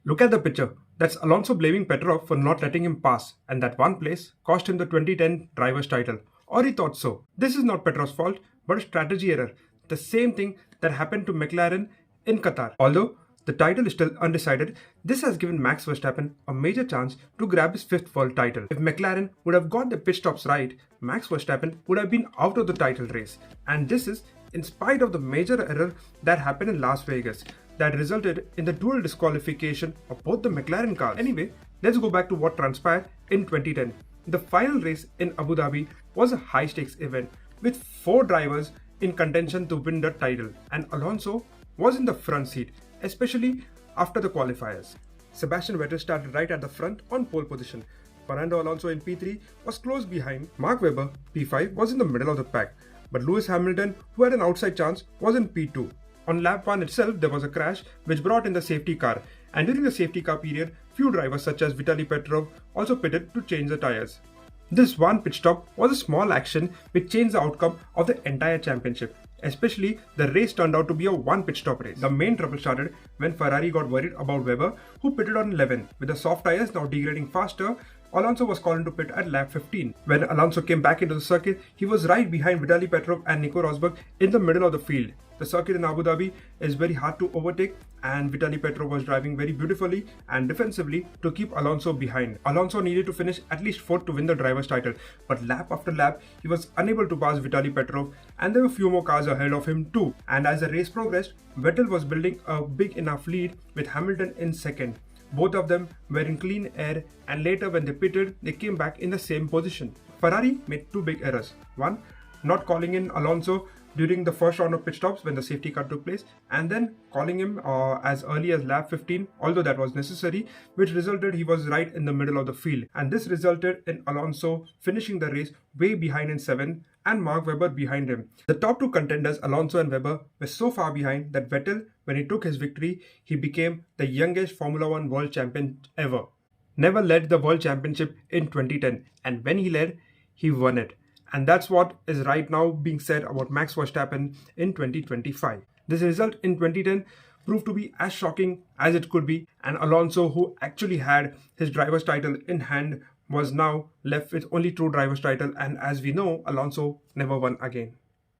Look at the picture. That's Alonso blaming Petrov for not letting him pass, and that one place cost him the 2010 driver's title. Or he thought so. This is not Petrov's fault, but a strategy error. The same thing that happened to McLaren in Qatar. Although the title is still undecided, this has given Max Verstappen a major chance to grab his 5th world title. If McLaren would have got the pit stops right, Max Verstappen would have been out of the title race. And this is in spite of the major error that happened in Las Vegas that resulted in the dual disqualification of both the McLaren cars. Anyway, let's go back to what transpired in 2010. The final race in Abu Dhabi was a high-stakes event with 4 drivers in contention to win the title, and Alonso was in the front seat, especially after the qualifiers. Sebastian Vettel started right at the front on pole position. Fernando Alonso in P3 was close behind. Mark Webber, P5, was in the middle of the pack, but Lewis Hamilton, who had an outside chance, was in P2. On lap 1 itself, there was a crash which brought in the safety car, and during the safety car period, few drivers such as Vitali Petrov also pitted to change the tyres. This one pit stop was a small action which changed the outcome of the entire championship. Especially, the race turned out to be a one pit stop race. The main trouble started when Ferrari got worried about Webber, who pitted on 11. With the soft tyres now degrading faster, Alonso was called into pit at lap 15. When Alonso came back into the circuit, he was right behind Vitali Petrov and Nico Rosberg in the middle of the field. The circuit in Abu Dhabi is very hard to overtake, and Vitali Petrov was driving very beautifully and defensively to keep Alonso behind. Alonso needed to finish at least 4th to win the driver's title, but lap after lap, he was unable to pass Vitali Petrov, and there were few more cars ahead of him too. And as the race progressed, Vettel was building a big enough lead with Hamilton in 2nd. Both of them were in clean air, and later when they pitted, they came back in the same position. Ferrari made 2 big errors. One, not calling in Alonso during the first round of pit stops when the safety car took place, and then calling him as early as lap 15, although that was necessary, which resulted he was right in the middle of the field. And this resulted in Alonso finishing the race way behind in 7th and Mark Webber behind him. The top 2 contenders, Alonso and Webber, were so far behind that Vettel, when he took his victory, he became the youngest Formula 1 world champion ever. Never led the world championship in 2010, and when he led, he won it. And that's what is right now being said about Max Verstappen in 2025. This result in 2010 proved to be as shocking as it could be, and Alonso, who actually had his driver's title in hand, was now left with only 2 driver's title, and as we know, Alonso never won again.